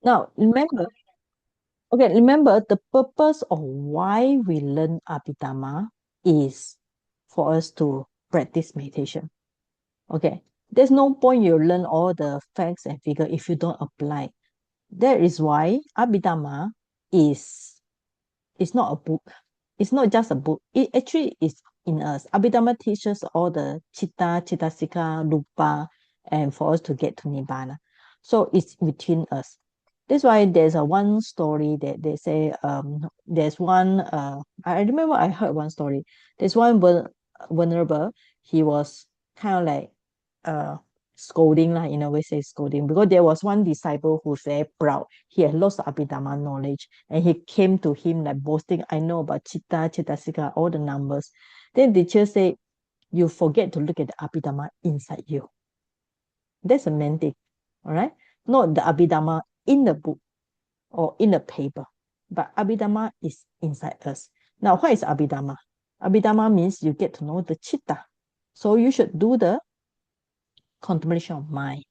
Now, remember the purpose of why we learn Abhidhamma is for us to practice meditation. Okay, there's no point you learn all the facts and figure if you don't apply. That is why Abhidhamma is it's not a book. It's not just a book. It actually is in us. Abhidhamma teaches all the chitta, chittasika, rupa, and for us to get to nibbana. So it's within us. That's why there's a one story that they say there's one I remember I heard one story. There's one venerable, he was kind of like uh scolding lah, in a way say scolding, because there was one disciple who's very proud. He had lost the Abhidhamma knowledge and he came to him like boasting, I know about chitta, chittasika, all the numbers. Then the teacher said, you forget to look at the Abhidhamma inside you. That's a main thing, all right? Not the Abhidhamma in the book or in the paper, but Abhidhamma is inside us. Now, what is Abhidhamma? Abhidhamma means you get to know the chitta. So you should do the contemplation of mind.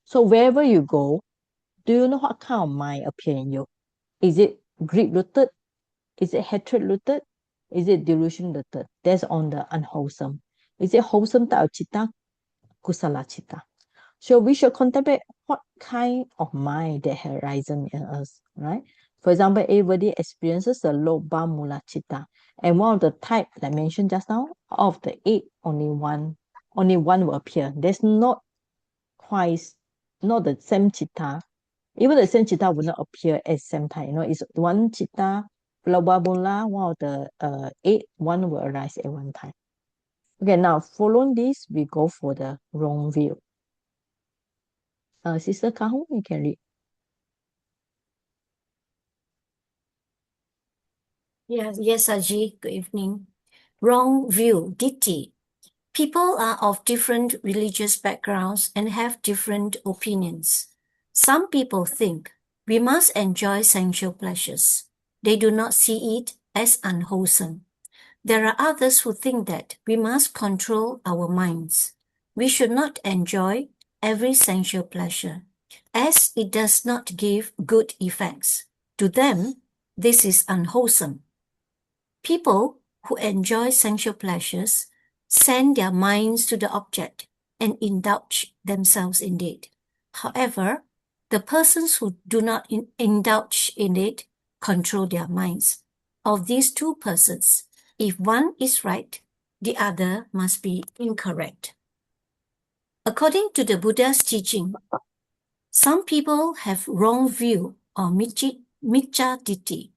So wherever you go, do you know what kind of mind appear in you? Is it greed-rooted? Is it hatred-rooted? Is it delusion-rooted? That's on the unwholesome. Is it wholesome type of chitta? Kusala chitta. So we should contemplate what kind of mind that has arisen in us, right? For example, everybody experiences the lobha mula chitta. And one of the type that I mentioned just now, of the eight, only one will appear. There's not twice, not the same chitta. Even the same chitta will not appear at the same time. It's one chitta, lobha mula, one of the eight, one will arise at one time. Okay, now following this, we go for the wrong view. Sister Kahun, you can read. Yes, Aji, good evening. Wrong view, Ditti. People are of different religious backgrounds and have different opinions. Some people think we must enjoy sensual pleasures. They do not see it as unwholesome. There are others who think that we must control our minds. We should not enjoy every sensual pleasure, as it does not give good effects. To them, this is unwholesome. People who enjoy sensual pleasures send their minds to the object and indulge themselves in it. However, the persons who do not indulge in it control their minds. Of these two persons, if one is right, the other must be incorrect. According to the Buddha's teaching, some people have wrong view or miccha ditti.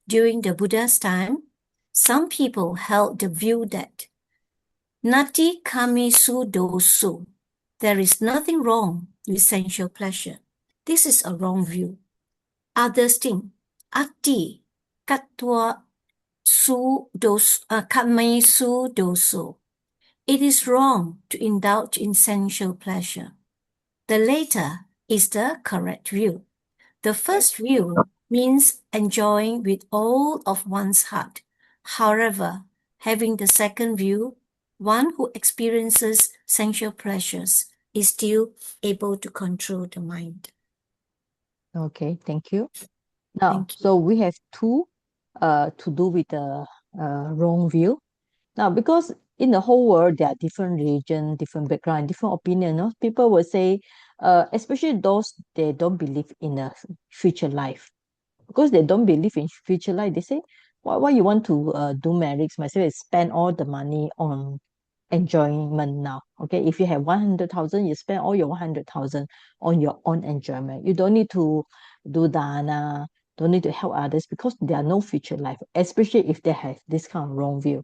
During the Buddha's time, some people held the view that nati kamesu dosu, there is nothing wrong with sensual pleasure. This is a wrong view. Others think ati katwa kamesu dosu. It is wrong to indulge in sensual pleasure. The latter is the correct view. The first view means enjoying with all of one's heart. However, having the second view, one who experiences sensual pleasures is still able to control the mind. Okay, thank you. Now, Thank you. so we have two to do with the wrong view. Now, because in the whole world, there are different religion, different background, different opinion. People will say, especially those they don't believe in a future life. Because they don't believe in future life, they say, why you want to do marriage? Might as well spend all the money on enjoyment now. Okay, if you have 100,000, you spend all your 100,000 on your own enjoyment. You don't need to do dana, don't need to help others, because there are no future life, especially if they have this kind of wrong view.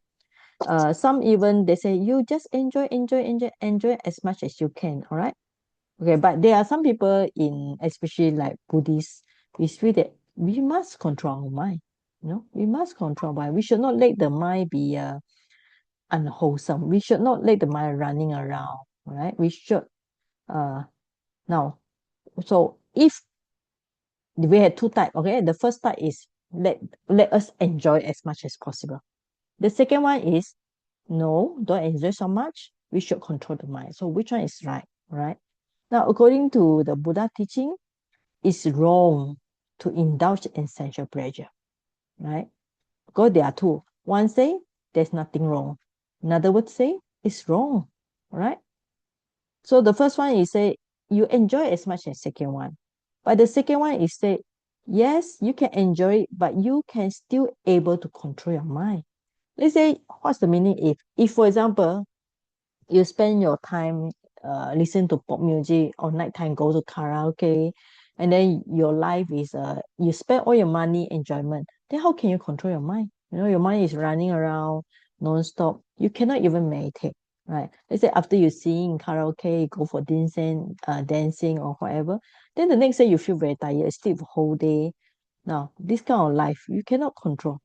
Some even they say you just enjoy as much as you can. All right. Okay, but there are some people in, especially like Buddhists, we feel that we must control our mind. We must control mind. We should not let the mind be unwholesome. We should not let the mind running around. Right? We should now. So if we had two types, okay, the first type is let us enjoy as much as possible. The second one is no, don't enjoy so much. We should control the mind. So which one is right? Right? Now, according to the Buddha teaching, it's wrong to indulge in sensual pleasure, right? Because there are two. One say there's nothing wrong. Another would say it's wrong, right? So the first one is say you enjoy as much as second one. But the second one is say, yes, you can enjoy it, but you can still able to control your mind. Let's say, what's the meaning if for example, you spend your time listen to pop music or nighttime go to karaoke, and then your life is you spend all your money enjoyment, then how can you control your mind? You know, your mind is running around non-stop. You cannot even meditate, right? Let's say after you sing karaoke, you go for dancing or whatever, then the next day you feel very tired, sleep the whole day. Now this kind of life you cannot control.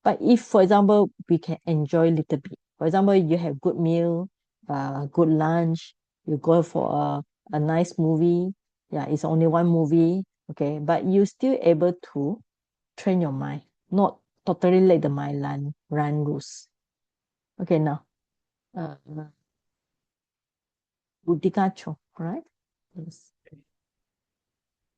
But if, for example, we can enjoy a little bit, for example, you have good meal, good lunch, you go for a nice movie. Yeah, it's only one movie, okay, but you still able to train your mind, not totally let the mind run loose. Okay, now, uh, Buddhikacho, right? Yes.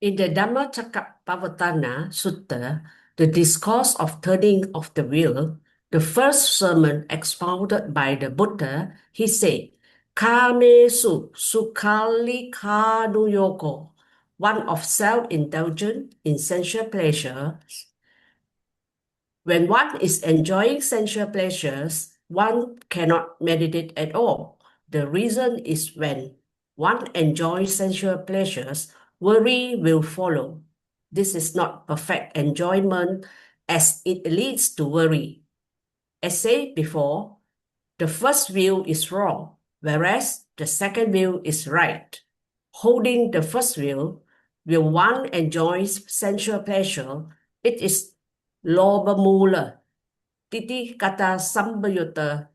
In the Dhammacakkappavattana Sutta, the discourse of turning of the wheel, the first sermon expounded by the Buddha, he said, Kamesu Sukhalikhanuyoko, one of self-indulgence in sensual pleasure. When one is enjoying sensual pleasures, one cannot meditate at all. The reason is when one enjoys sensual pleasures, worry will follow. This is not perfect enjoyment as it leads to worry. As said before, the first view is wrong, whereas the second view is right. Holding the first view, will one enjoys sensual pleasure, it is lobamula, titi kata sambayutta,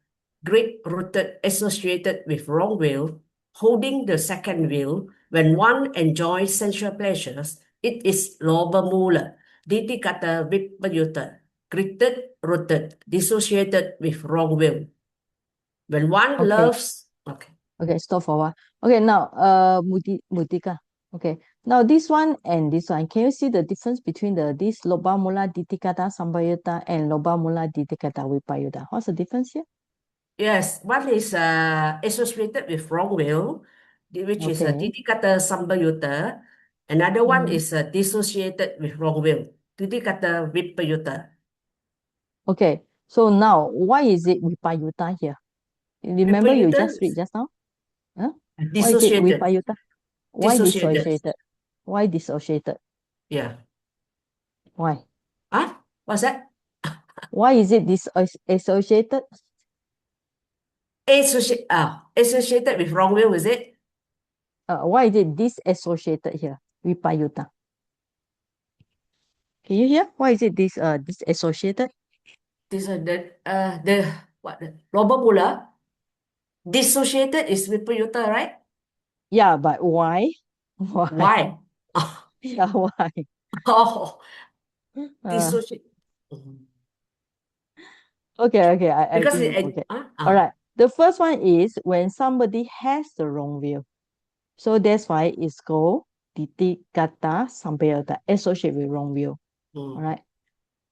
great-rooted associated with wrong will. Holding the second will, when one enjoys sensual pleasures, it is lobamula, titi kata vipayutta, great-rooted, dissociated with wrong will. When one Okay, loves, okay, okay, stop for a while. Okay, now, Mudika. Okay, now this one and this one, can you see the difference between this loba mula ditikata sambayuta and loba mula ditikata vipayuta? What's the difference here? yes, one is associated with wrong will, which is a Okay. titikata sambayutta. Another one Mhm. is dissociated with wrong will, titikata vipayutta. Okay, so now why is it vipayuta here? Remember you Vipayutta, just read just now? Huh? Why is it dissociated, vipayuta? Why dissociated. dissociated? Why dissociated? Yeah. Why? Huh? What's that? Why is it disassociated? Associated with wrong will, is it? Why is it disassociated here? Vipayuta. Can you hear? Why is it disassociated? This the what the lobamula. Dissociated is vipayutta, right? Yeah, but why? Why? Why? Yeah, why? Oh, Uh, dissociate. Mhm. okay, I Because think you it, forget. All right. The first one is when somebody has the wrong view. So that's why it's called titi kata sampayata, associate with wrong view. All right.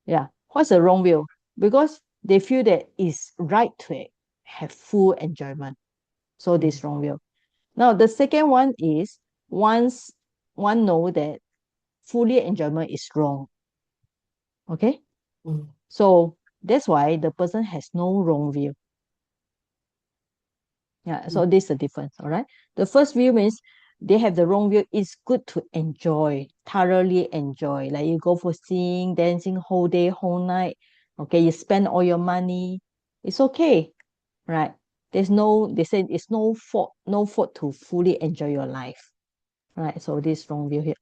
Yeah. What's the wrong view? Because they feel that it's right to have full enjoyment. So this wrong view. Now the second one is once one know that fully enjoyment is wrong. Okay. Mm. So that's why the person has no wrong view. Yeah, so this is the difference, all right? The first view means they have the wrong view. It's good to enjoy, thoroughly enjoy. Like you go for singing, dancing whole day, whole night. Okay, you spend all your money. It's okay, right? They say it's no fault to fully enjoy your life, right? So this wrong view here.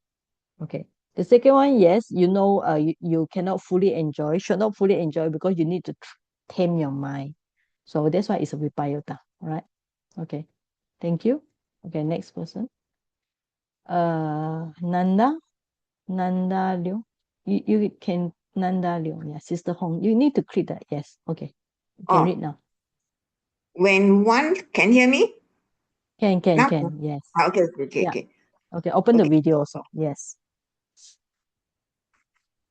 Okay. The second one, yes, you cannot fully enjoy, should not fully enjoy because you need to tame your mind. So that's why it's a vipayota, all right? Okay. Thank you. Okay, next person. Nanda, Nanda Liu. You can Nanda Liu. Yeah, Sister Hong. You need to click that. Yes. Okay. You can read Oh, now. when one can hear me Can. now? Yes. Okay. Yeah. Okay. Open the Okay. video also. Yes.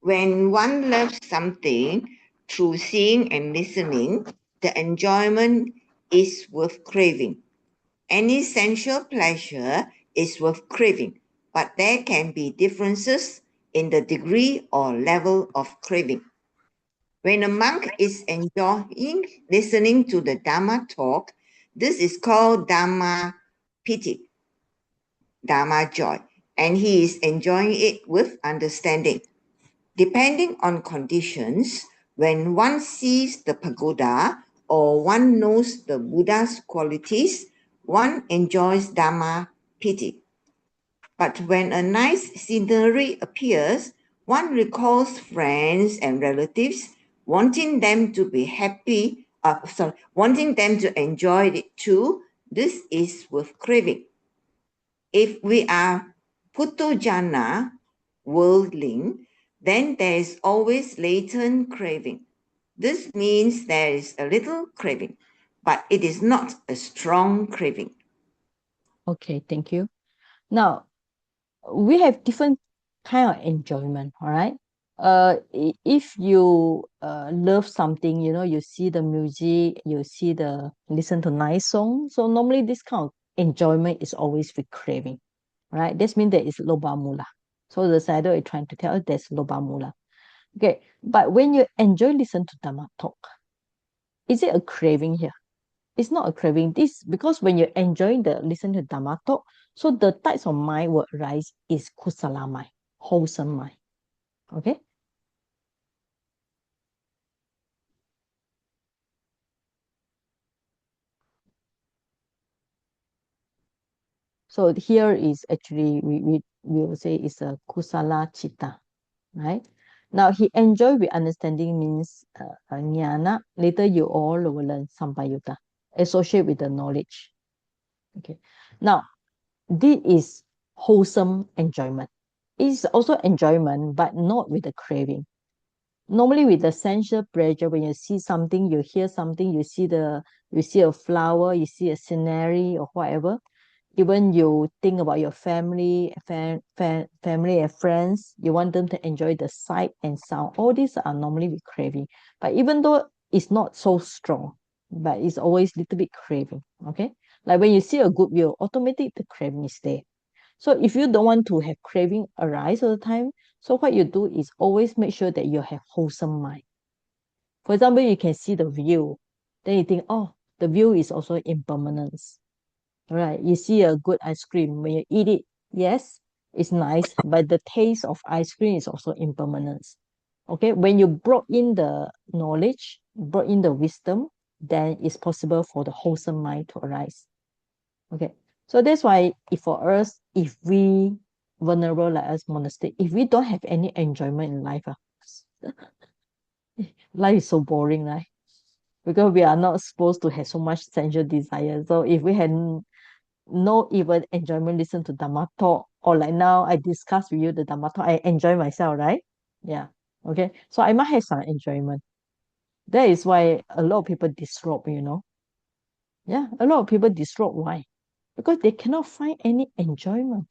When one loves something through seeing and listening, the enjoyment is worth craving. Any sensual pleasure is worth craving, but there can be differences in the degree or level of craving. When a monk is enjoying listening to the Dhamma talk, this is called Dhamma piti, Dhamma joy, and he is enjoying it with understanding. Depending on conditions, when one sees the pagoda or one knows the Buddha's qualities, one enjoys Dhamma piti. But when a nice scenery appears, one recalls friends and relatives, wanting them to be happy, wanting them to enjoy it too. This is worth craving. If we are putujana, worldling, then there is always latent craving. This means there is a little craving, but it is not a strong craving. Okay, thank you. Now, we have different kind of enjoyment, all right? If you love something, you know, you see the music, listen to nice song. So normally this kind of enjoyment is always with craving, right? This means there is loba mula. So the Sayadaw is trying to tell us there's loba mula. Okay, but when you enjoy listen to Dhamma talk, is it a craving here? It's not a craving. This because when you're enjoying the listen to Dhamma talk, so the types of mind will arise is kusala mind, wholesome mind. Okay. So here is actually we will say is a kusala chitta, right? Now he enjoy with understanding means jnana. Later you all will learn sampayutta, associate with the knowledge. Okay. Now this is wholesome enjoyment. It's also enjoyment, but not with the craving. Normally with the sensual pleasure, when you see something, you hear something, you see a flower, you see a scenery or whatever, even you think about your family, family and friends, you want them to enjoy the sight and sound. All these are normally with craving. But even though it's not so strong, but it's always a little bit craving. Okay. Like when you see a good view, automatically the craving is there. So if you don't want to have craving arise all the time, so what you do is always make sure that you have wholesome mind. For example, you can see the view, then you think, oh, the view is also impermanence. Right? You see a good ice cream when you eat it, yes, it's nice, but the taste of ice cream is also impermanence. Okay, when you brought in the knowledge, brought in the wisdom, then it's possible for the wholesome mind to arise. Okay, so that's why if for us, if we vulnerable like us monastic, if we don't have any enjoyment in life, life is so boring, right? Because we are not supposed to have so much sensual desire. So if we had no even enjoyment, listen to Dhamma talk, or like now I discuss with you the Dhamma talk, I enjoy myself, right? Yeah. Okay. So I might have some enjoyment. That is why a lot of people disrobe, you know. Yeah, a lot of people disrobe. Why? Because they cannot find any enjoyment.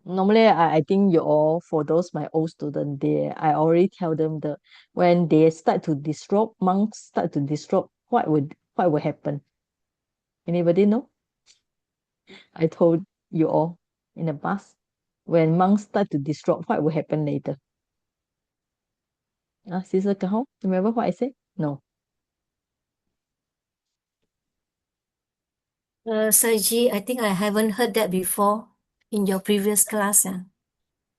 Normally, I think you all, for those my old students, I already tell them that when they start to disrobe, monks start to disrobe, what would happen? Anybody know? I told you all in the past. When monks start to disrobe, what will happen later? Sister Kahong, remember what I said? No. Saiji, I think I haven't heard that before in your previous class.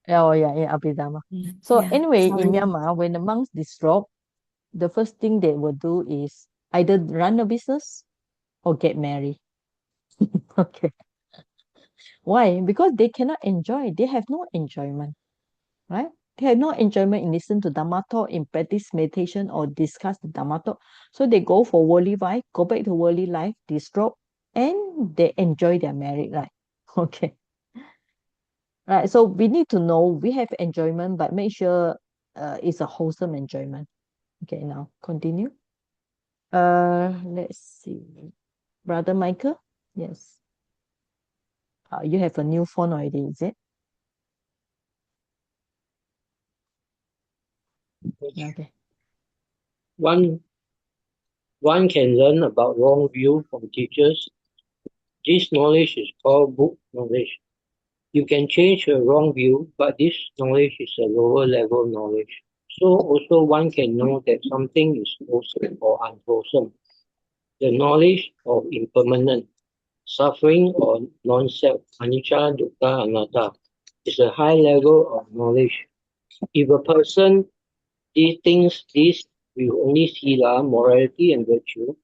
Oh yeah, in Abhidhamma. So Yeah, anyway, in sorry. Myanmar, when the monks disrobe, the first thing they will do is either run a business or get married. Okay. Why? Because they cannot enjoy. They have no enjoyment, right? They have no enjoyment in listen to Dhamma talk, in practice meditation or discuss the Dhamma talk. So they go for worldly life, go back to worldly life, disrobe, and they enjoy their married life. Okay. Right. So we need to know we have enjoyment, but make sure it's a wholesome enjoyment. Okay, now continue. Let's see. Brother Michael? Yes. You have a new phone already, is it? Okay. One can learn about wrong view from teachers. This knowledge is called book knowledge. You can change a wrong view, but this knowledge is a lower level knowledge. So also one can know that something is wholesome or unwholesome. The knowledge of impermanent, suffering or non-self, anicca, dukkha, anatta, is a high level of knowledge. If a person thinks this with only sila, morality and virtue,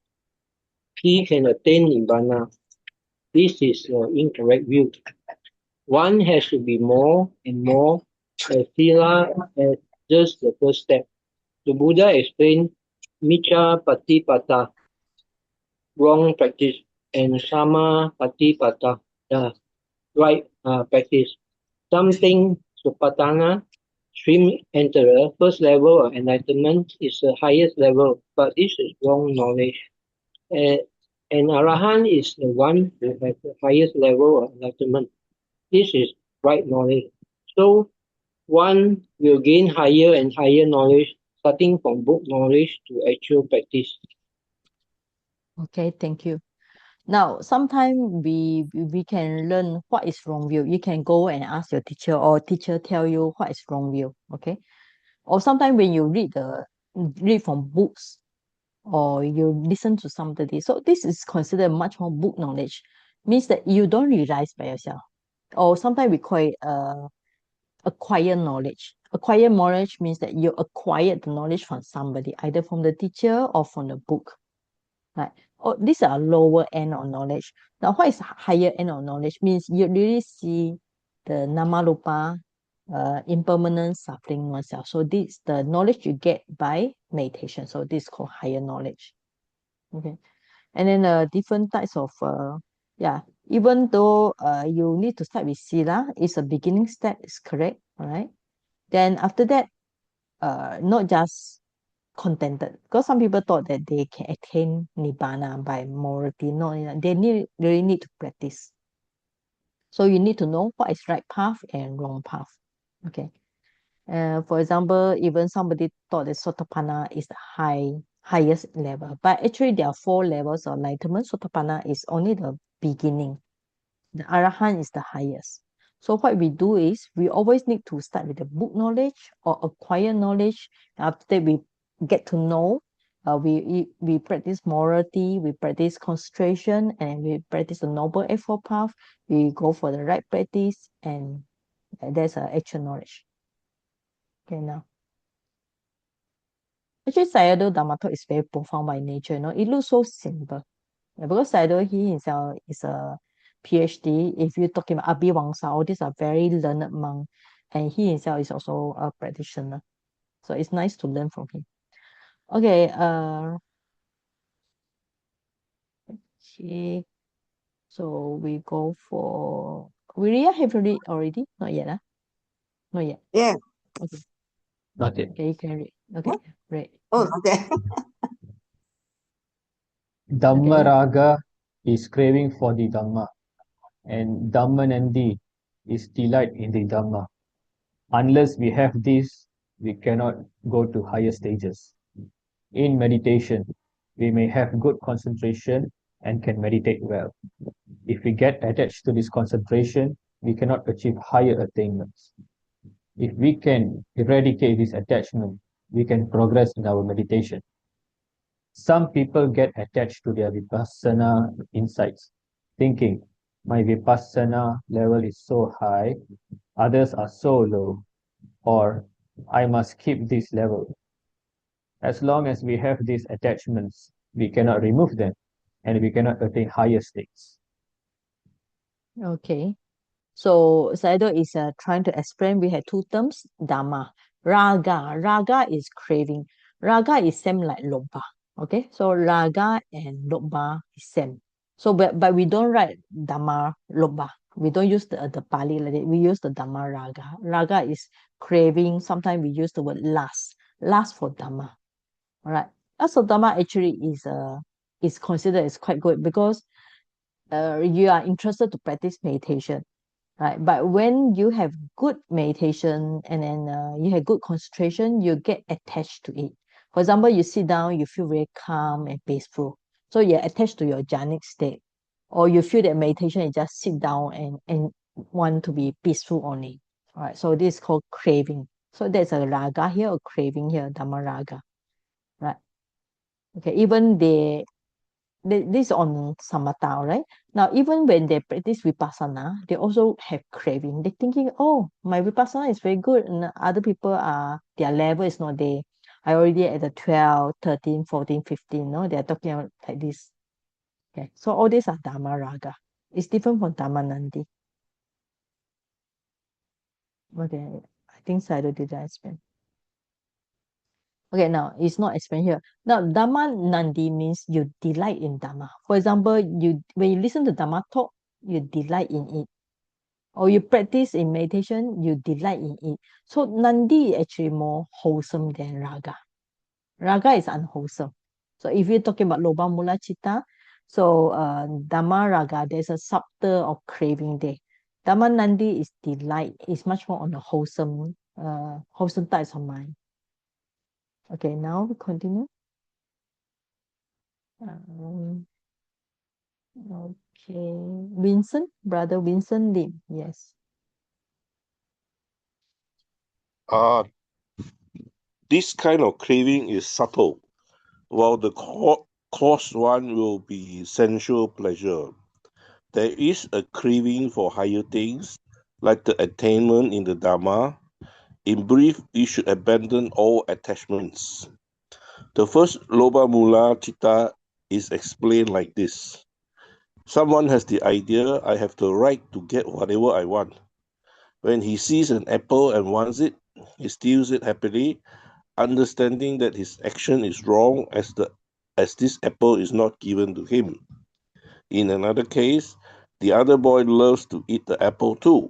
he can attain nibbana. This is an incorrect view. One has to be more and more as sila as just the first step. The Buddha explained Micca Patipata, wrong practice, and Sama Patipata, the right practice. Something Supatana, stream enterer, first level of enlightenment is the highest level, but this is wrong knowledge. An Arahant is the one who has the highest level of enlightenment. This is right knowledge. So one will gain higher and higher knowledge, starting from book knowledge to actual practice. Okay, thank you. Now, sometimes we can learn what is wrong view. You can go and ask your teacher, or teacher tell you what is wrong view. Okay, or sometimes when you read from books, or you listen to somebody. So this is considered much more book knowledge. Means that you don't realize by yourself. Or sometimes we call it acquire knowledge. Acquire knowledge means that you acquired the knowledge from somebody, either from the teacher or from the book. Right? Oh, these are lower end of knowledge. Now, what is higher end of knowledge? Means you really see the namarupa, impermanent suffering oneself. So this is the knowledge you get by meditation. So this is called higher knowledge. Okay. And then different types of yeah, even though you need to start with sila, it's a beginning step, is correct. All right. Then after that, not just contented, because some people thought that they can attain nibbana by morality. No, they really need to practice. So you need to know what is right path and wrong path. Okay. For example, even somebody thought that Sotapanna is the highest level, but actually there are 4 levels of enlightenment. Sotapanna is only the beginning. The Arahant is the highest. So what we do is we always need to start with the book knowledge or acquire knowledge. After that, we get to know. We practice morality, we practice concentration, and we practice the noble eightfold path. We go for the right practice, and there's actual knowledge. Okay, now. Actually, Sayadaw Dhamma talk is very profound by nature. It looks so simple. Because Sayadaw, he himself is a PhD. If you're talking about Abhivangsa, all these are very learned monk, and he himself is also a practitioner. So it's nice to learn from him. Okay, okay. So we go for have you read already? Not yet, Not yet. Yeah. Okay. Not yet. Okay, you can read. Okay, What? read. Oh, okay. Dhamma raga is craving for the Dhamma, and Dhammanandi is delight in the Dhamma. Unless we have this, we cannot go to higher stages. In meditation, we may have good concentration and can meditate well. If we get attached to this concentration, we cannot achieve higher attainments. If we can eradicate this attachment, we can progress in our meditation. Some people get attached to their vipassana insights, thinking, my vipassana level is so high, others are so low, or I must keep this level. As long as we have these attachments, we cannot remove them, and we cannot attain higher states. Okay. So Sayadaw is trying to explain we have 2 terms, Dhamma. Raga. Raga is craving. Raga is same like Lobha. Okay, so Raga and Lobha is same. So but we don't write Dhamma Lobha. We don't use the Pali like that. We use the Dhamma Raga. Raga is craving. Sometimes we use the word lust. Lust for Dhamma. All right. Lust for Dhamma actually is considered as quite good because you are interested to practice meditation. right? But when you have good meditation and then you have good concentration, you get attached to it. For example, you sit down, you feel very calm and peaceful. So you're attached to your jhanic state. Or you feel that meditation is just sit down and want to be peaceful only. All right, so this is called craving. So there's a raga here, a craving here, dhamma raga, right? Okay, even this on samatha, right? Now, even when they practice vipassana, they also have craving. They're thinking, oh, my vipassana is very good, and other people are, their level is not there. I already at the 12, 13, 14, 15, no? They're talking about like this. Okay, so all these are dhamma raga. It's different from dhamma nandi. Okay, I think Saido did that explain. Okay, now it's not explained here. Now, Dhamma Nandi means you delight in Dhamma. For example, when you listen to Dhamma talk, you delight in it. Or you practice in meditation, you delight in it. So Nandi is actually more wholesome than Raga. Raga is unwholesome. So if you're talking about Loba Mula Chitta, so Dhamma Raga, there's a subtle of craving there. Dhamma Nandi is delight, is much more on the wholesome types of mind. Okay, now we continue. Okay, Vincent, brother Vincent Lim, yes. This kind of craving is subtle, while the coarse one will be sensual pleasure. There is a craving for higher things, like the attainment in the Dharma. In brief, we should abandon all attachments. The first Loba Mula Chitta is explained like this. Someone has the idea, I have the right to get whatever I want. When he sees an apple and wants it, he steals it happily, understanding that his action is wrong as this apple is not given to him. In another case, the other boy loves to eat the apple too.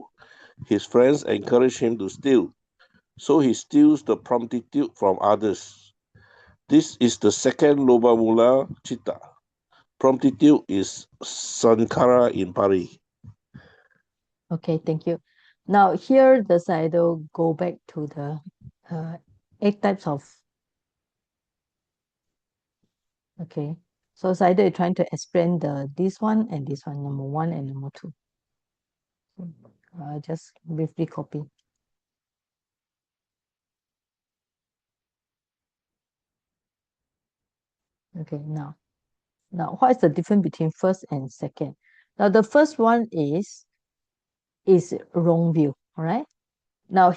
His friends encourage him to steal, so he steals the promptitude from others. This is the second Loba Mula Chitta. Promptitude is Sankara in Pali. Okay, thank you. Now here the Saido go back to the 8 types of. Okay, so Saido is trying to explain this one and this one, number 1 and number 2. Just briefly copy. Okay, now what is the difference between first and second? Now the first one is wrong view, all right? Now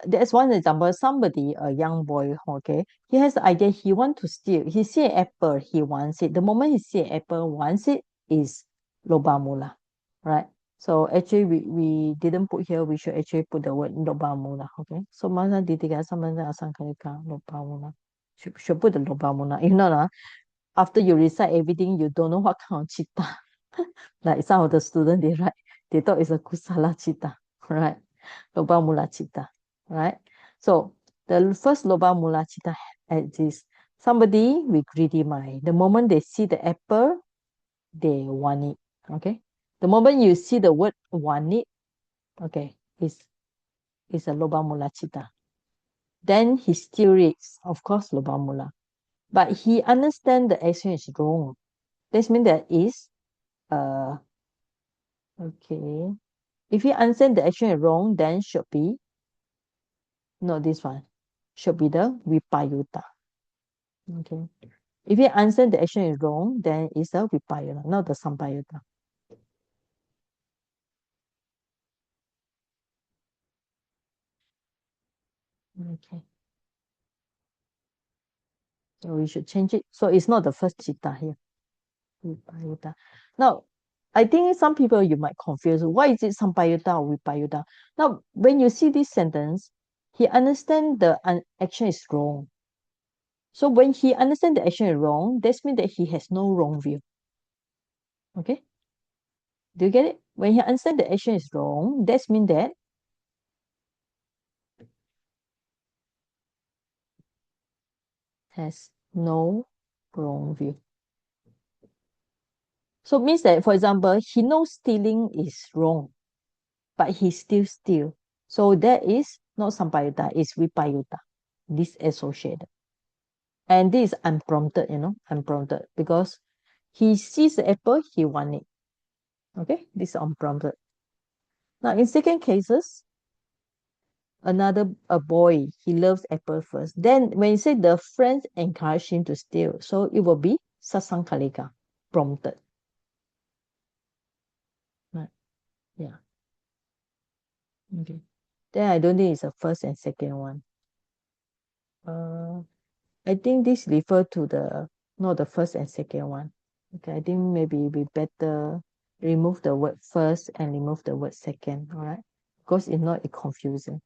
there's one example. Somebody, a young boy, okay, he has the idea he want to steal. He see an apple, he wants it. The moment he see an apple, wants it, is loba mula, right? So actually we didn't put here. We should actually put the word loba mula, okay? So mana ditiga sama asang kalika loba mula. Should put the loba mula. If not, after you recite everything, you don't know what kind of chitta. Like some of the students, they thought it's a kusala chitta, right? Loba mula chitta, right? So the first loba mula chitta is somebody with greedy mind. The moment they see the apple, they want it. Okay. The moment you see the word want it, okay, is a loba mula chitta. Then he still reads, of course, loba mula. But he understands the action is wrong. This means that is okay. If he understands the action is wrong, then should be not this one. Should be the vipayuta. Okay. If you understand the action is wrong, then it's a vipayuta, not the sampayuta. Okay. So we should change it. So it's not the first chitta here. Vipayuta. Now, I think some people you might confuse. Why is it sampayuta or vipayuta? Now, when you see this sentence, he understands the action is wrong. So when he understands the action is wrong, that means that he has no wrong view. Okay? Do you get it? When he understands the action is wrong, that means that has no wrong view. So it means that, for example, he knows stealing is wrong. but he still steal. So that is not sampayutta, it's vipayutta, disassociated. And this is unprompted, unprompted, because he sees the apple, he want it. Okay, this is unprompted. Now, in second cases, a boy, he loves apple first. Then when you say the friends encourage him to steal, so it will be sasankalika, prompted. Right. Yeah. Okay. Then I don't think it's the first and second one. I think this refer to not the first and second one. Okay, I think maybe we better remove the word first and remove the word second, all right? Because if not, it's confusing.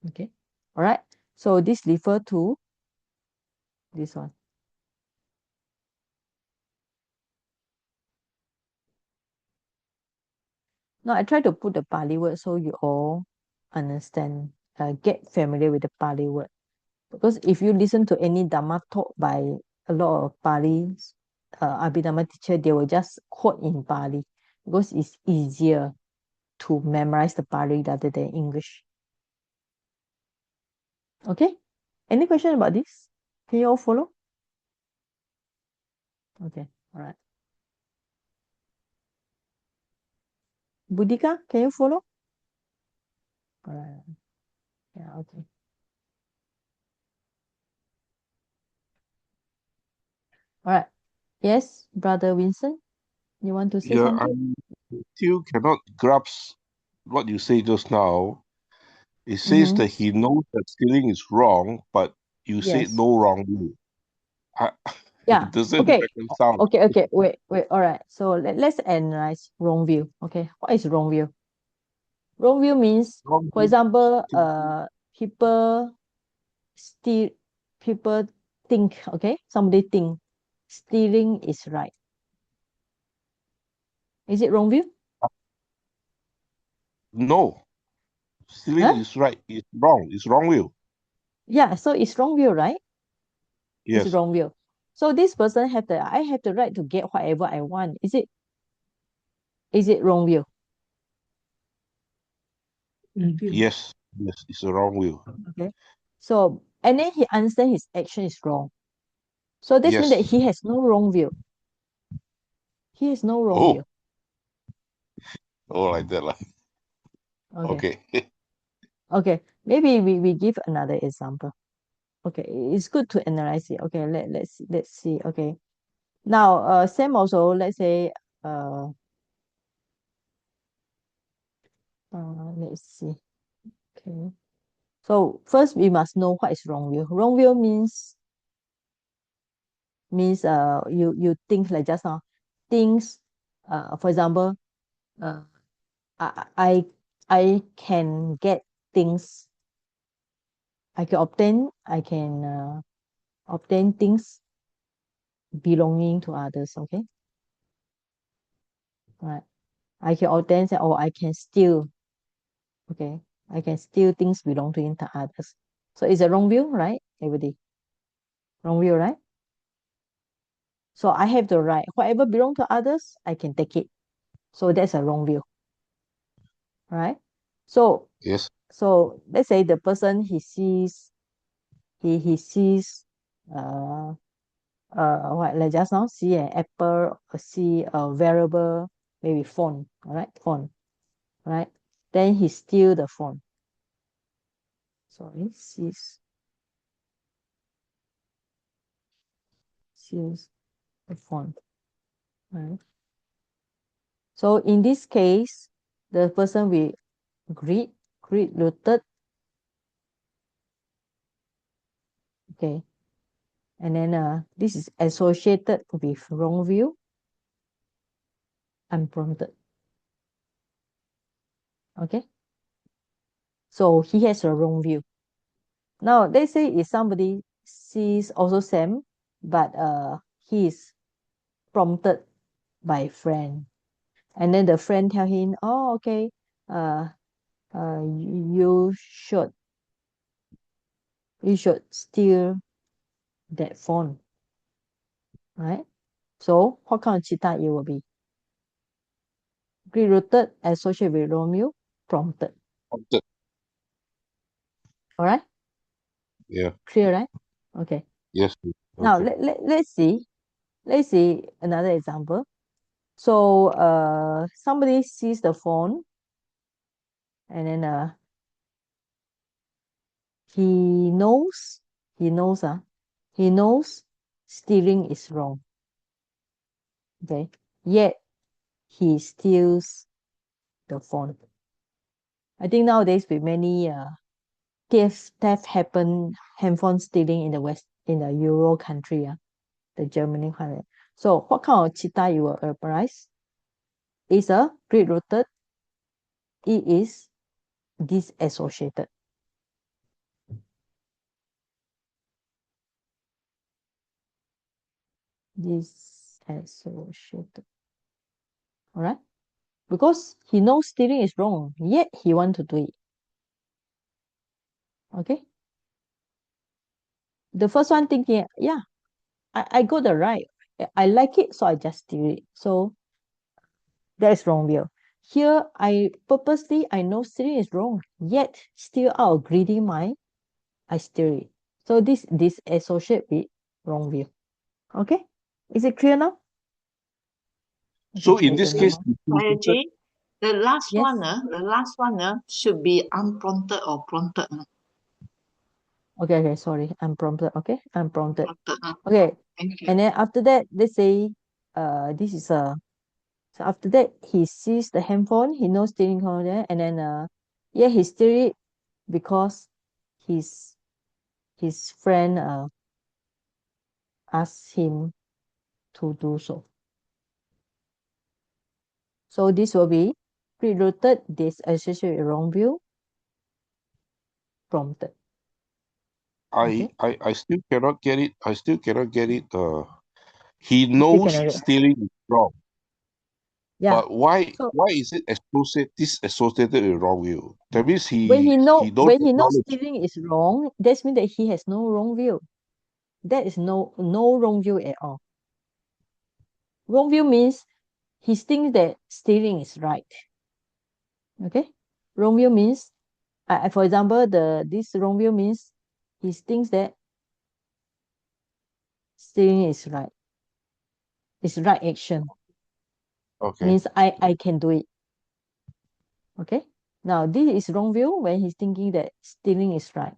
Okay, all right. So this refer to this one. Now I try to put the Pali word so you all understand, get familiar with the Pali word. Because if you listen to any Dhamma taught by a lot of Pali Abhidhamma teacher, they will just quote in Pali because it's easier to memorize the Pali rather than English. Okay? Any question about this? Can you all follow? Okay, all right. Budika, can you follow? All right. Yeah, okay. All right. Yes, Brother Vincent, you want to say Yeah, something? I still cannot grasp what you say just now. It says Mm-hmm. that he knows that stealing is wrong, but you said Yes. no wrongly. I, Yeah. it doesn't Okay. reconcile. Okay. Wait. All right. So let's analyze wrong view. Okay. What is wrong view? Wrong view means, for Wrongly. example, people steal, people think, okay, somebody think stealing is right. Is it wrong view? No, stealing Huh? is right. It's wrong. It's wrong will. Yeah, so it's wrong view, right? It's Yes. wrong view. So this person I have the right to get whatever I want. Is it wrong view? Yes. Yes. It's a wrong will. Okay. So and then he understands his action is wrong. So this means that Yes. he has no wrong view. He has no wrong view. Oh. Oh, like that lah. Okay. Okay. Okay. Maybe we give another example. Okay, it's good to analyze it. Okay, let's see. Okay. Now, same also, let's say, let's see. Okay. So first we must know what is wrong view. Wrong view means you think like just now. Things for example, uh I I I can get things, I can obtain things belonging to others, okay? Right. I can obtain or I can steal, okay? I can steal things belonging to others. So it's a wrong view, right? Everybody. Wrong view, right? So I have the right. Whatever belong to others, I can take it. So that's a wrong view, right? So Yes. so let's say the person he sees uh what, like just now, see an apple or see a variable, maybe phone, all right, phone, right? Then he steal the phone. Sorry, sees the phone, right? So in this case, the person will greed rooted, okay, and then this is associated with wrong view, unprompted, okay. So he has a wrong view. Now let's say if somebody sees also same, but he is prompted by a friend, and then the friend tell him, oh, okay, uh you should steal that phone, right? So what kind of chitta it will be? Greed rooted associated with wrong view, Prompted. Prompted. All right? Yeah. Clear, right? Okay. Yes. Now, Okay. let's see another example. So, somebody sees the phone and then he knows stealing is wrong. Okay. Yet he steals the phone. I think nowadays with many theft happen, handphone stealing in the West, in the Euro country, the Germany country. So what kind of chitta you will arise? Is a pre-rooted, it is disassociated. Disassociated. Alright? Because he knows stealing is wrong, yet he want to do it. Okay? The first one thinking, yeah, I got the right. I like it, so I just steal it. So that is wrong view. Here, I know stealing is wrong, yet still out of greedy mind, I steal it. So this associate with wrong view. Okay? Is it clear now? So Okay, in there's this case, another. Ji, the last Yes. one should be unprompted or prompted. Okay, sorry. Unprompted. Okay, unprompted. Prompted. Okay. Thank you. And then after that, let's say this is a so after that he sees the handphone, he knows stealing from there, and then yeah, he steal it because his friend asked him to do so. So this will be pre-rooted, disassociated with wrong view, prompted. Okay. I still cannot get it. I still cannot get it. He knows stealing is wrong. Yeah. But why So is it disassociated with wrong view? That means when he knows acknowledge. stealing is wrong, that means that he has no wrong view. That is no wrong view at all. Wrong view means he thinks that stealing is right. Okay? Wrong view means, for example, this wrong view means he thinks that stealing is right. It's right action. Okay. Means I can do it. Okay? Now, this is wrong view when he's thinking that stealing is right.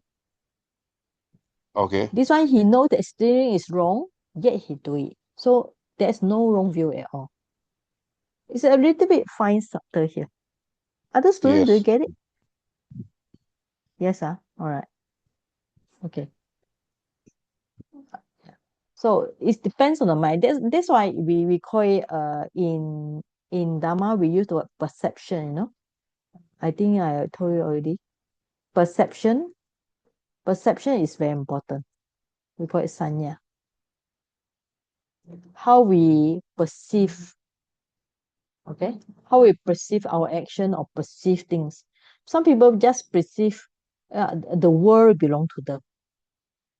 Okay. This one, he knows that stealing is wrong, yet he do it. So there's no wrong view at all. It's a little bit fine subtle here. Other students, do you Yes. get it? Yes, all right. Okay. So it depends on the mind. That's why we call it in Dharma we use the word perception, you know. I think I told you already. Perception is very important. We call it sanya. How we perceive, okay? How we perceive our action or perceive things. Some people just perceive the world belong to them,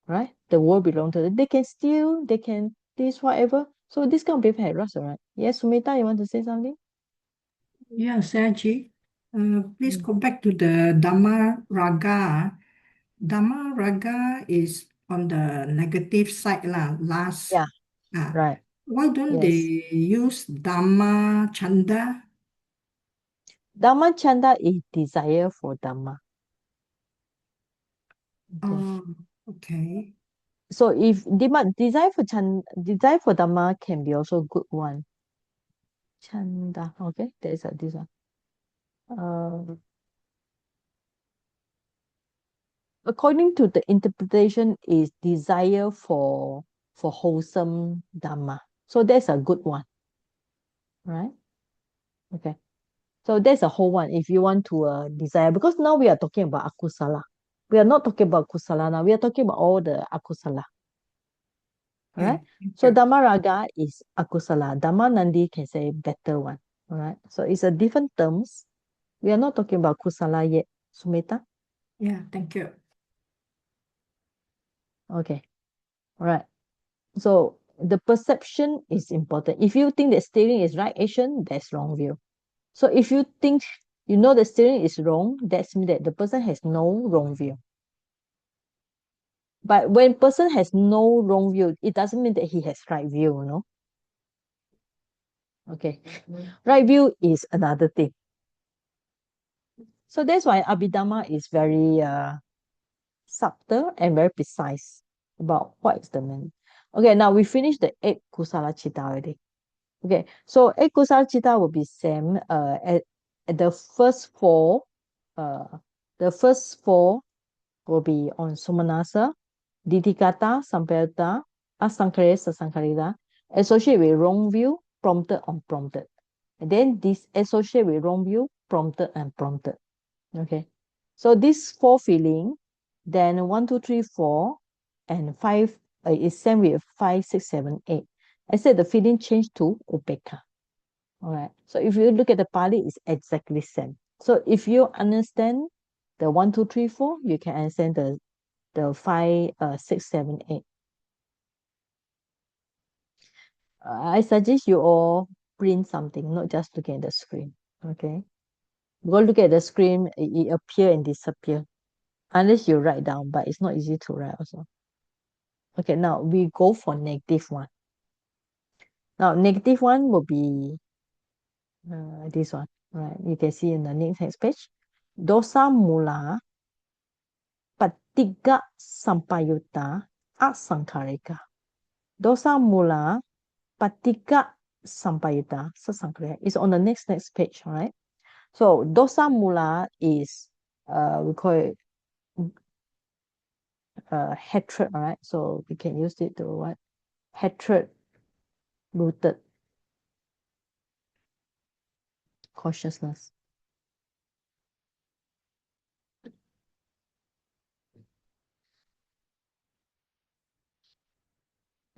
right? The world belong to them. They can steal, they can this, whatever. So this kind of people have rust, right? Yes, Sumita, you want to say something? Yes, Saji. Please go back to the Dhamma Raga. Dhamma Raga is on the negative side, last. Yeah, Ah, right. why don't Yes. they use Dhamma Chanda? Dhamma chanda is desire for Dhamma. Okay. Oh, okay. So if desire for Dhamma can be also good one. Chanda, okay, there is this one. According to the interpretation, is desire for wholesome Dhamma. So that's a good one, right? Okay. So that's a whole one. If you want to desire, because now we are talking about akusala. We are not talking about kusala now. We are talking about all the akusala. Alright? So Dhamma Raga is akusala. Dhamma Nandi can say better one. Alright? So it's a different terms. We are not talking about kusala yet. Sumita? Yeah, thank you. Okay. Alright. So the perception is important. If you think that stealing is right action, that's wrong view. So if you think You know the steering is wrong, that means that the person has no wrong view. But when person has no wrong view, it doesn't mean that he has right view, you know. Okay. Right view is another thing. So that's why Abhidhamma is very subtle and very precise about what is the meaning. Okay, now we finished the 8 Kusala Chitta already. Okay, so 8 Kusala Chitta will be same at the first 4. The first 4 will be on Somanasa, Didikata, Sampayutta, Asankhare, Sasankharita, associate with wrong view, prompted, unprompted. And then this associate with wrong view, prompted, and prompted. Okay, so this 4 feeling, then 1, 2, 3, 4, and 5 is same with 5, 6, 7, 8. I said the feeling changed to upekha. All right. So if you look at the Pali, it's exactly same. So if you understand the 1, 2, 3, 4, you can understand the 5, 6, 7, 8. I suggest you all print something, not just looking at the screen. Okay. Go look at the screen, it appear and disappear. Unless you write down, but it's not easy to write also. Okay, now we go for negative one. Now, negative one will be this one, right? You can see in the next page. Dosa mula patiga sampayutta asankarika. Dosa mula patiga sampayutta sasankarika. It's on the next page, right? So dosa mula is we call it hatred, right? So we can use it to what? Hatred rooted consciousness.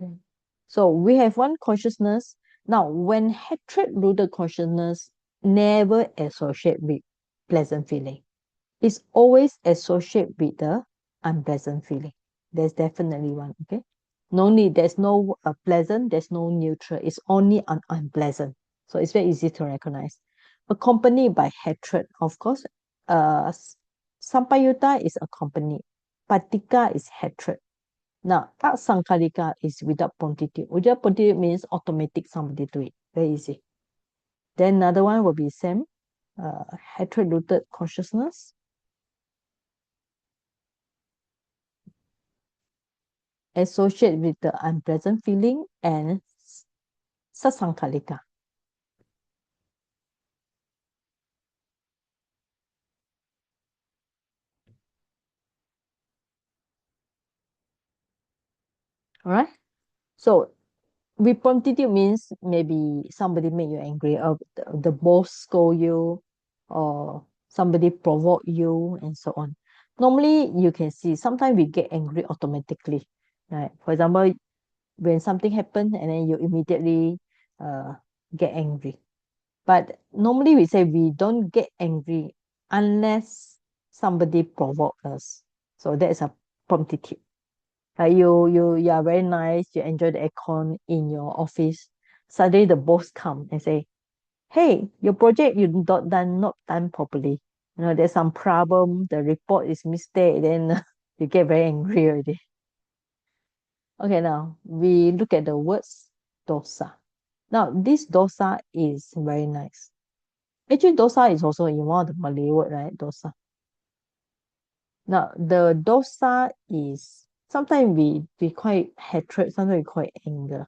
Okay. So we have one consciousness. Now, when hatred-rooted consciousness never associate with pleasant feeling, it's always associate with the unpleasant feeling. There's definitely one, okay? No need, there's no pleasant, there's no neutral. It's only unpleasant. So it's very easy to recognize. Accompanied by hatred, of course. Sampayutta is accompanied. Patika is hatred. Now, asankalika is without promptitude. Without promptitude means automatic somebody do it. Very easy. Then another one will be same. Hatred-rooted consciousness. Associate with the unpleasant feeling and sasankalika. All right. So with promptitude means maybe somebody made you angry, or the boss scold you, or somebody provoke you, and so on. Normally, you can see sometimes we get angry automatically. Right? For example, when something happens and then you immediately get angry. But normally we say we don't get angry unless somebody provoke us. So that is a promptitude. You are very nice, you enjoy the aircon in your office. Suddenly the boss come and say, hey, your project you not done properly. You know, there's some problem, the report is mistake, then you get very angry already. Okay, now we look at the words dosa. Now, this dosa is very nice. Actually, dosa is also in one of the Malay word, right? Dosa. Now, the dosa is sometimes we call it hatred, sometimes we call it anger.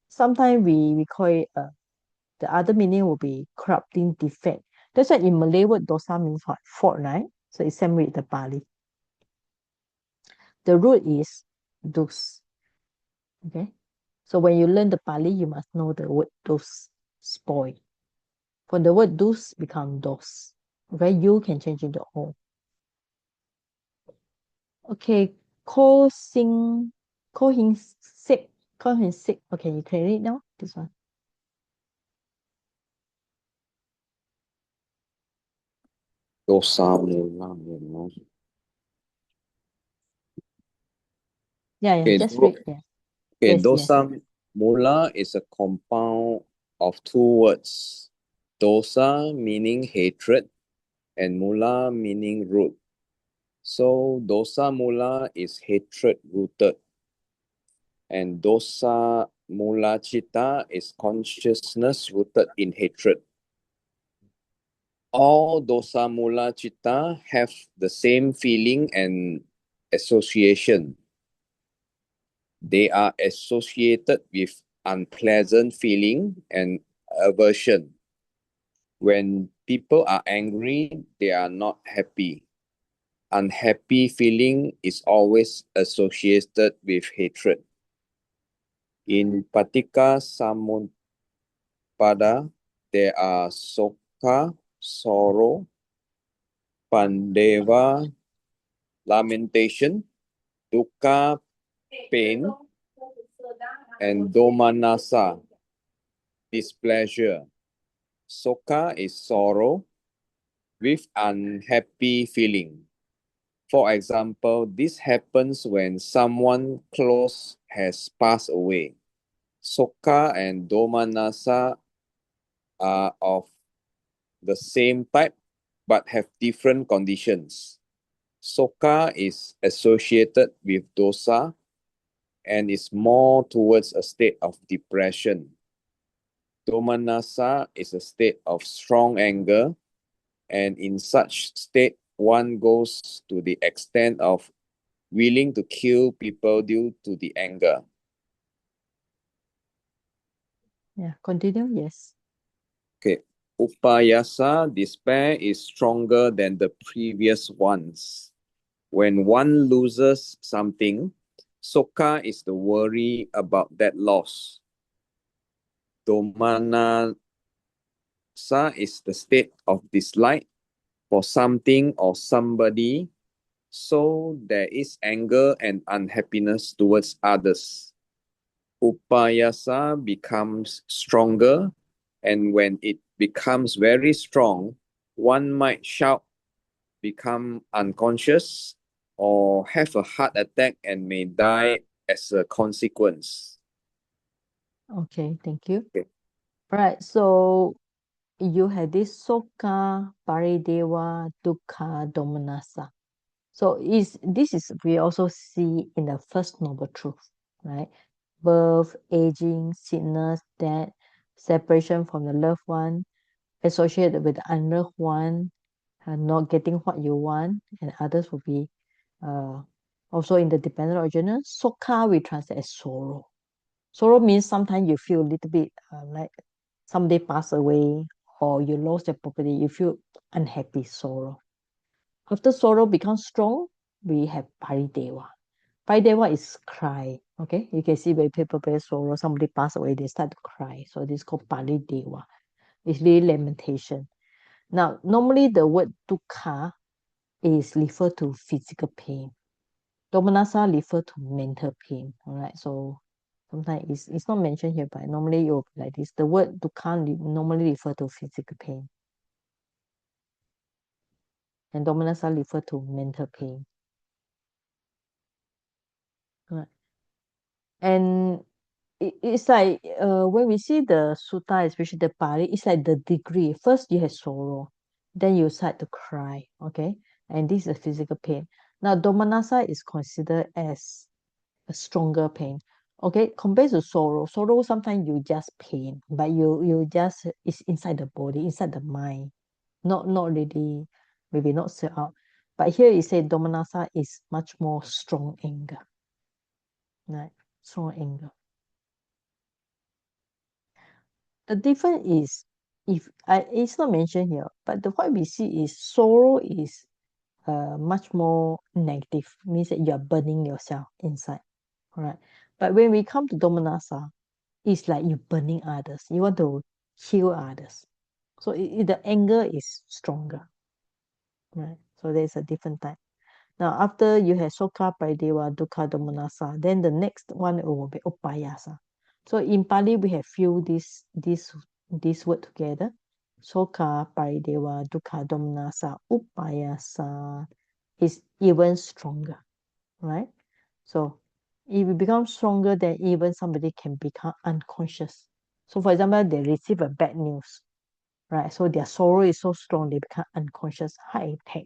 Sometimes we call it the other meaning will be corrupting defect. That's why in Malay word dosa means what? Fault, right? So it's same with the Pali. The root is dus. Okay. So when you learn the Pali, you must know the word dos, spoil. From the word dus become dos. Okay, you can change into o. Okay, ko hing sick. Okay, you can read now. This one. Dosa mula. Yeah, Okay, just read. Yeah. okay, Yes, yes. dosa mula is a compound of two words, dosa meaning hatred and mula meaning root. So dosa mula is hatred rooted, and dosa mula citta is consciousness rooted in hatred. All dosa mula citta have the same feeling and association. They are associated with unpleasant feeling and aversion. When people are angry, they are not happy. Unhappy feeling is always associated with hatred. In Patika Samutpada, there are Sokha, sorrow, Pandeva, lamentation, Dukkha, pain, and Domanassa, displeasure. Sokha is sorrow with unhappy feeling. For example, this happens when someone close has passed away. Sokha and Domanassa are of the same type but have different conditions. Sokha is associated with dosa and is more towards a state of depression. Domanassa is a state of strong anger, and in such state, one goes to the extent of willing to kill people due to the anger. Yeah, continue. Yes. Okay. Upayasa, despair, is stronger than the previous ones. When one loses something, Sokha is the worry about that loss. Domanassa is the state of dislike for something or somebody, so there is anger and unhappiness towards others. Upayasa becomes stronger, and when it becomes very strong, one might shout, become unconscious, or have a heart attack and may die as a consequence. Okay, thank you. Okay. Right, so you had this Sokha, Parideva, Dukkha, Domanassa. So we also see in the first noble truth, right? Birth, aging, sickness, death, separation from the loved one, associated with the unloved one, not getting what you want, and others will be also in the dependent original. Sokha we translate as sorrow. Sorrow means sometimes you feel a little bit like somebody passed away or you lost your property, you feel unhappy, sorrow. After sorrow becomes strong, we have Parideva. Parideva is cry. Okay, you can see when people very sorrow, somebody passed away, they start to cry. So this is called Parideva. It's really lamentation. Now, normally the word dukkha is refer to physical pain. Domanassa refer to mental pain. All right, so sometimes it's not mentioned here, but normally you'll be like this. The word dukkha normally refer to physical pain. And Domanassa refer to mental pain. Right. And it's like when we see the sutta, especially the Pali, it's like the degree. First you have sorrow, then you start to cry, okay? And this is a physical pain. Now, Domanassa is considered as a stronger pain. Okay, compared to sorrow, sometimes you just pain, but you just it's inside the body, inside the mind, not really, maybe not set out. But here it says Domanassa is much more strong anger, right? Strong anger. The difference is it's not mentioned here, but what we see is sorrow is much more negative, means that you are burning yourself inside, right? But when we come to Domanassa, it's like you burning others. You want to kill others. So the anger is stronger, right? So there's a different type. Now, after you have Sokha, Parideva, Dukkha, Domanassa, then the next one will be Upayasa. So in Pali, we have few this word together. Sokha, Parideva, Dukkha, Domanassa, Upayasa is even stronger, right? So if it becomes stronger, then even somebody can become unconscious. So for example, they receive a bad news. right? So their sorrow is so strong, they become unconscious, heart attack.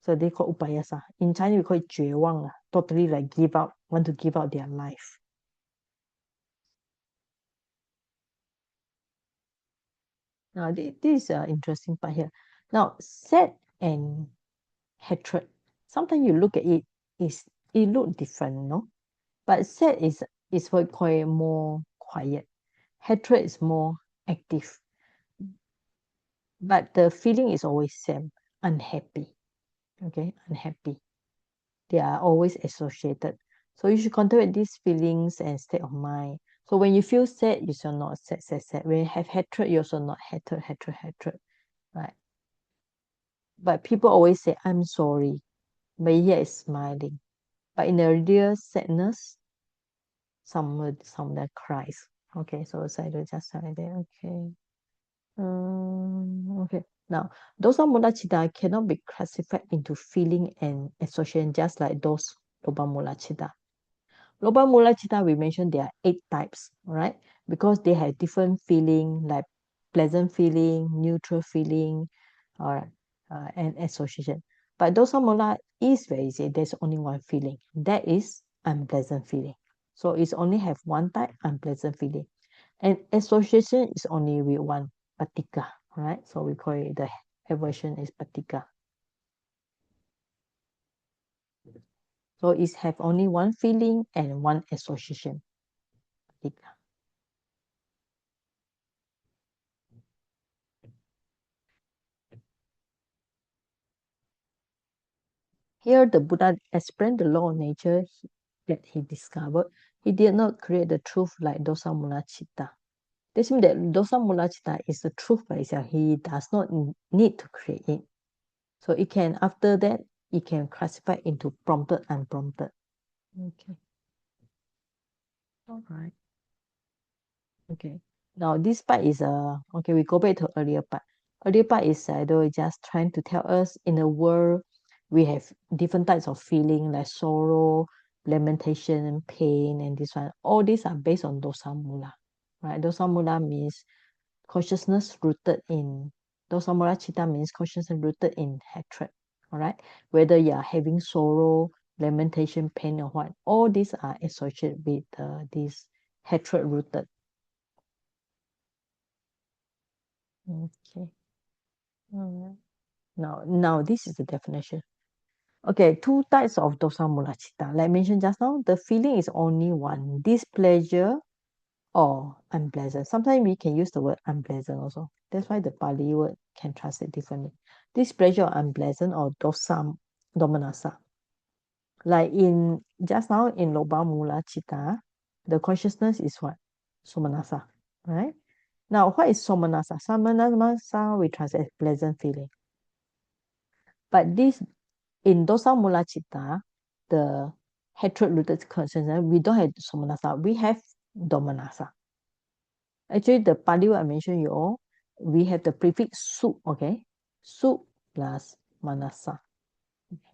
So they call upayasa. In Chinese, we call it 绝望, totally like give up, want to give up their life. Now, this is an interesting part here. Now, sad and hatred. Sometimes you look at it, it look different, no? But sad is what we call it more quiet. Hatred is more active. But the feeling is always same, unhappy. Okay, unhappy. They are always associated. So you should contemplate these feelings and state of mind. So when you feel sad, you shall not sad, sad, sad. When you have hatred, you also not hatred, hatred, hatred. Right? But people always say, I'm sorry. But here is smiling. But in the real sadness, some that cries. Okay, so I do just like that. Okay. Okay. Now, dosa mula cita cannot be classified into feeling and association just like those loba mula cita. Loba mula cita, we mentioned there are 8 types, right? Because they have different feeling, like pleasant feeling, neutral feeling, or and association. But dosa mula is very easy. There's only one feeling. That is unpleasant feeling. So it's only have one type, unpleasant feeling. And association is only with one patika, right? So we call it the aversion is patika. So it have only one feeling and one association. Patika. Here the Buddha explained the law of nature that he discovered. He did not create the truth like dosa mula citta. This means that dosa mula citta is the truth by itself. He does not need to create it. So it can, after that, it can classify into prompted, unprompted. Okay. All right. Okay. Now this part is okay. We go back to earlier part. Earlier part is just trying to tell us in the world we have different types of feeling like sorrow, lamentation, pain, and this one. All these are based on dosa mula, right? Dosa mula means consciousness rooted in dosa mula citta means consciousness rooted in hatred. All right. Whether you are having sorrow, lamentation, pain, or what, all these are associated with this hatred rooted. Okay. Alright. Now this is the definition. Okay, 2 types of dosa mula citta. Like mentioned just now, the feeling is only one, displeasure or unpleasant. Sometimes we can use the word unpleasant also. That's why the Pali word can translate differently. Displeasure or unpleasant or dosa domanassa. Like in just now in loba mula citta, the consciousness is what? Somanassa, right? Now, what is somanassa? Somanassa we translate as pleasant feeling. But this in dosa mula citta, the hatred rooted consciousness, we don't have somanassa, we have domanassa. Actually, the Pali word I mentioned you all, we have the prefix su, okay? Su plus manasa.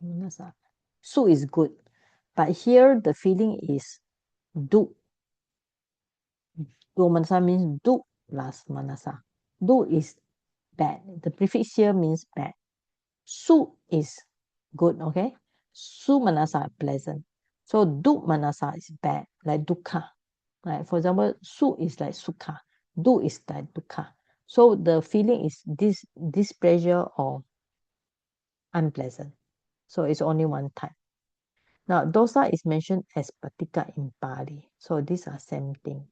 Manasa. Su is good. But here the feeling is du. Domanasa means du plus manasa. Du is bad. The prefix here means bad. Su is good, okay? Su manasa pleasant. So du manasa is bad, like dukkha. Right? For example, su is like sukha. Du is like dukkha. So the feeling is this displeasure or unpleasant. So it's only one type. Now, dosa is mentioned as patika in Pali. So these are same thing.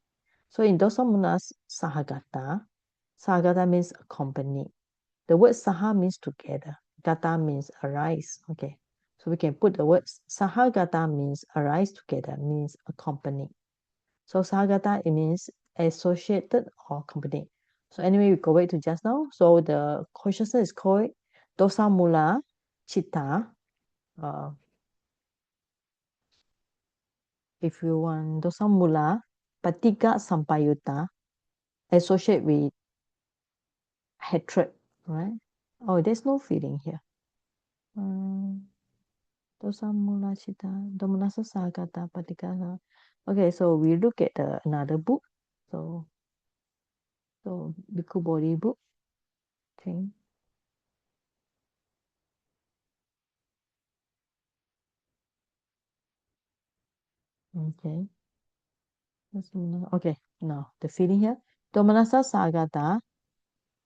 So in dosa munas sahagata, sahagata means accompany. The word saha means together. Gata means arise. Okay. So we can put the word sahagata means arise together, means accompany. So sahagata, it means associated or accompany. So anyway, we go back to just now. So the consciousness is called dosa mula citta. If you want dosa mula patika sampayuta, associate with hatred, right? Oh, there's no feeling here. Dosa mula citta, domanasa sagata patika. Okay, so we look at another book. So So Bhikkhu Bodhi book. Okay. Okay. Okay. Now the feeling here. Domanasa Sagata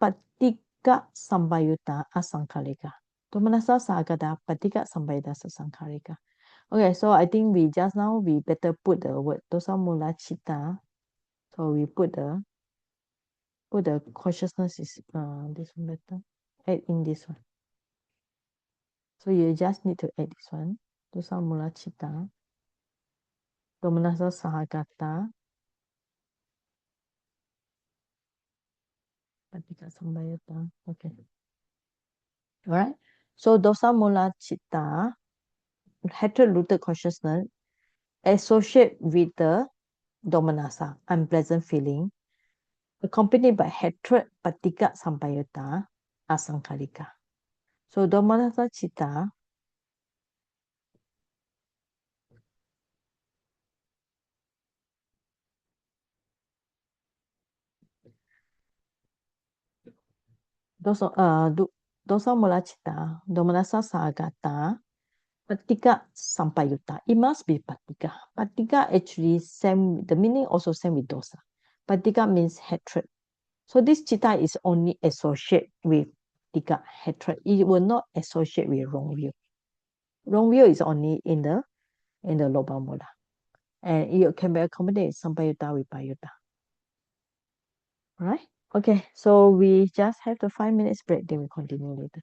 Patika Sambayuta Asankarika. Domanasa Sagata Patika Sambayuta Asankarika. Okay, so I think we better put the word dosa mula chitta. So we put the consciousness is this one better. Add in this one. So you just need to add this one. Dosa mula chitta. Domanasa sahagata. Patika sambayata. Okay. Alright. So dosa mula chitta, hatred rooted consciousness, associate with the domanasa, unpleasant feeling, accompanied by hatred, patika sambayata, asankarika. So domanasa chitta dosa mula chitta, domanasa sagata, patika sampayuta. It must be patika. Patika actually the meaning also same with dosa. Patika means hatred. So this chitta is only associate with tika, hatred. It will not associate with wrong view. Wrong view is only in the loba mula. And it can be accommodated sampayuta with payuta. Right? Okay, so we just have the 5 minutes break, then we continue later.